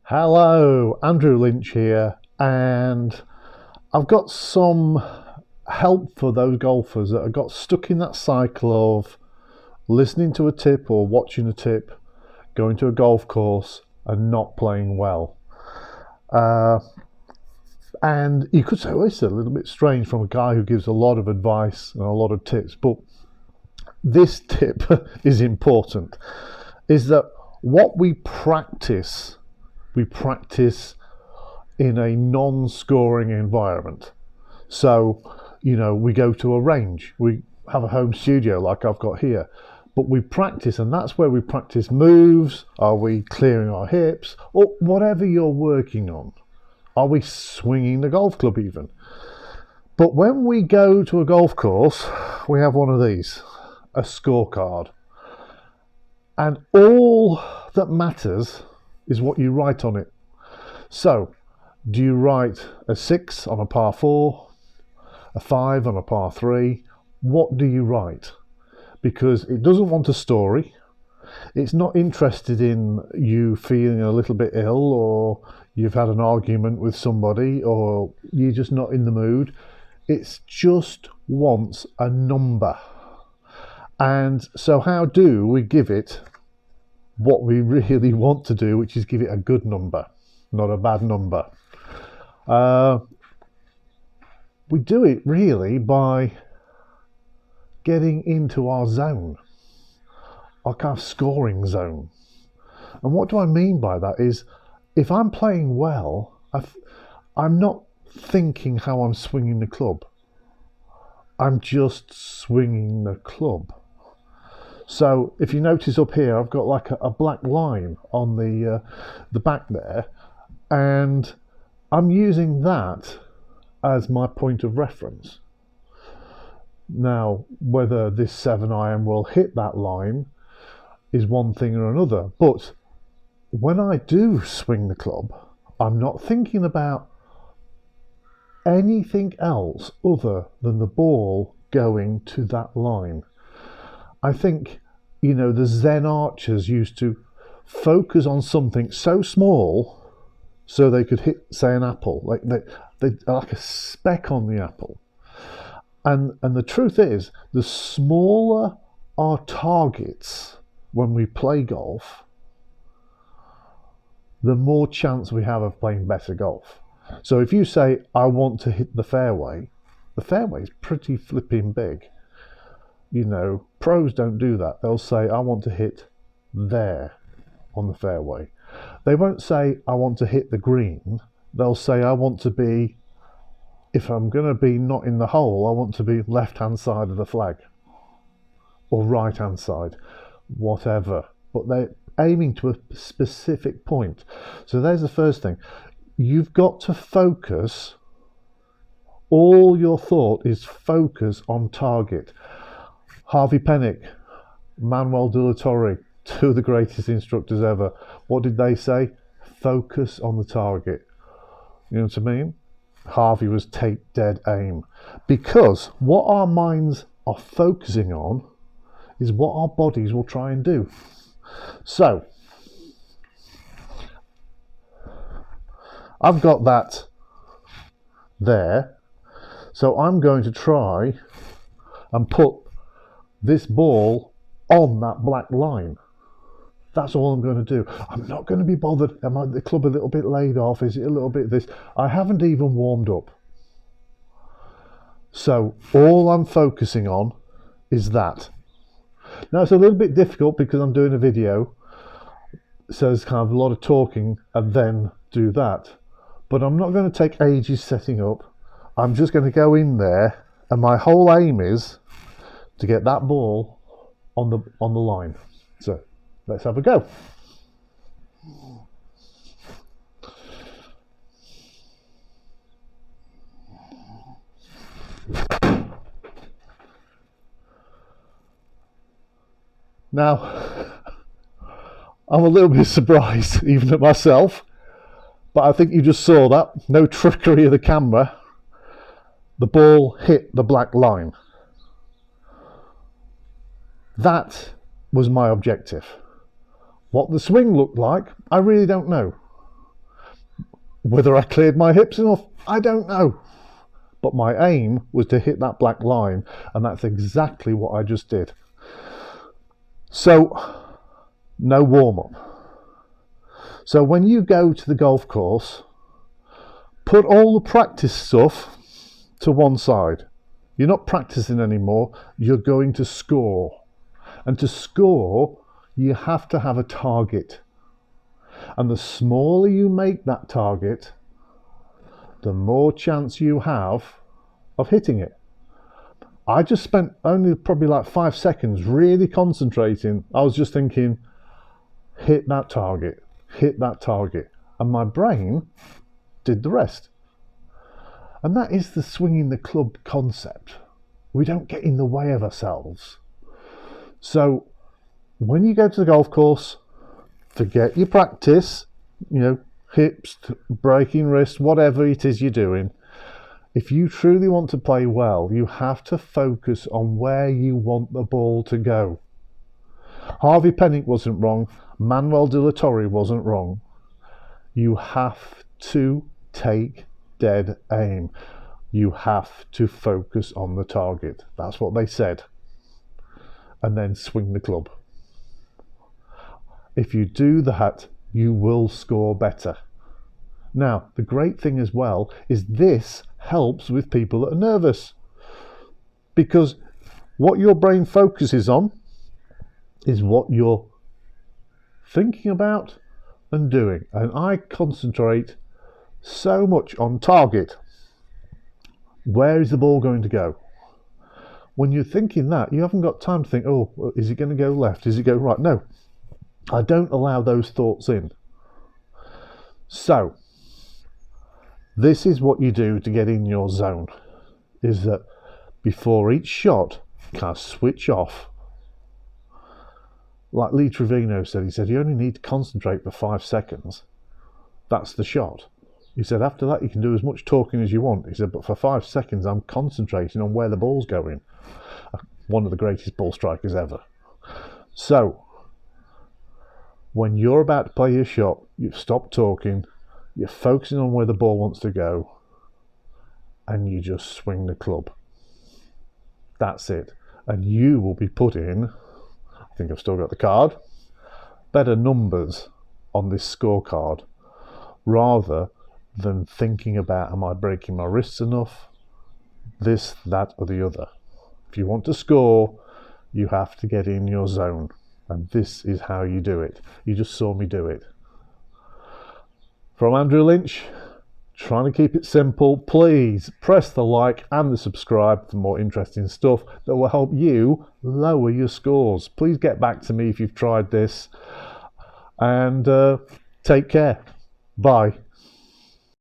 Hello, Andrew Lynch here, and I've got some help for those golfers that have got stuck in that cycle of listening to a tip or watching a tip, going to a golf course and not playing well. And you could say, well, it's a little bit strange from a guy who gives a lot of advice and a lot of tips, but this tip is important, is that what we practice in a non-scoring environment. So, we go to a range, we have a home studio like I've got here, but we practice, and that's where we practice moves. Are we clearing our hips, or whatever you're working on? Are we swinging the golf club even? But when we go to a golf course, we have one of these, a scorecard. And all that matters is what you write on it. So, do you write a 6 on a par 4, a 5 on a par 3? What do you write? Because it doesn't want a story. It's not interested in you feeling a little bit ill, or you've had an argument with somebody, or you're just not in the mood. It just wants a number. And so how do we give it what we really want to do, which is give it a good number, not a bad number? We do it really by getting into our zone, like our scoring zone. And what do I mean by that is, if I'm playing well, I'm not thinking how I'm swinging the club. I'm just swinging the club. So if you notice up here, I've got like a black line on the back there, and I'm using that as my point of reference. Now, whether this 7-iron will hit that line is one thing or another, but when I do swing the club, I'm not thinking about anything else other than the ball going to that line. I think, the Zen archers used to focus on something so small so they could hit, say, an apple, like a speck on the apple. And the truth is, the smaller our targets when we play golf, the more chance we have of playing better golf. So if you say, I want to hit the fairway is pretty flipping big. Pros don't do that. They'll say, I want to hit there on the fairway. They won't say, I want to hit the green. They'll say, I want to be, if I'm going to be not in the hole, I want to be left-hand side of the flag, or right-hand side, whatever. But they're aiming to a specific point. So there's the first thing. You've got to focus. All your thought is focus on target. Harvey Pennick, Manuel de la Torre, two of the greatest instructors ever. What did they say? Focus on the target. You know what I mean? Harvey was take dead aim. Because what our minds are focusing on is what our bodies will try and do. So, I've got that there. So I'm going to try and put this ball on that black line. That's all I'm going to do. I'm not going to be bothered. Am the club a little bit laid off? Is it a little bit this? I haven't even warmed up. So all I'm focusing on is that. Now it's a little bit difficult because I'm doing a video, so there's kind of a lot of talking and then do that. But I'm not going to take ages setting up. I'm just going to go in there, and my whole aim is to get that ball on the line. So let's have a go. Now, I'm a little bit surprised even at myself, but I think you just saw that. No trickery of the camera. The ball hit the black line. That was my objective. What the swing looked like, I really don't know. Whether I cleared my hips enough, I don't know. But my aim was to hit that black line, and that's exactly what I just did. So, no warm-up. So when you go to the golf course, put all the practice stuff to one side. You're not practicing anymore, you're going to score. And to score, you have to have a target. And the smaller you make that target, the more chance you have of hitting it. I just spent only probably like 5 seconds really concentrating. I was just thinking, hit that target, hit that target. And my brain did the rest. And that is the swinging the club concept. We don't get in the way of ourselves. So when you go to the golf course, forget your practice, hips, breaking wrists, whatever it is you're doing. If you truly want to play well, you have to focus on where you want the ball to go. Harvey Penick wasn't wrong. Manuel de la Torre wasn't wrong. You have to take dead aim. You have to focus on the target. That's what they said. And then swing the club. If you do that, you will score better. Now, the great thing as well is this helps with people that are nervous, because what your brain focuses on is what you're thinking about and doing. And I concentrate so much on target. Where is the ball going to go? When you're thinking that, you haven't got time to think, oh, is it going to go left? Is it going right? No, I don't allow those thoughts in. So this is what you do to get in your zone, is that before each shot, you kind of switch off. Like Lee Trevino said, he said, you only need to concentrate for 5 seconds. That's the shot. He said, after that, you can do as much talking as you want. He said, but for 5 seconds, I'm concentrating on where the ball's going. One of the greatest ball strikers ever. So, when you're about to play your shot, you've stopped talking, you're focusing on where the ball wants to go, and you just swing the club. That's it. And you will be putting, I think I've still got the card, better numbers on this scorecard, rather than thinking about, am I breaking my wrists enough? This, that, or the other. If you want to score, you have to get in your zone. And this is how you do it. You just saw me do it. From Andrew Lynch, trying to keep it simple. Please press the like and the subscribe for more interesting stuff that will help you lower your scores. Please get back to me if you've tried this. And take care. Bye.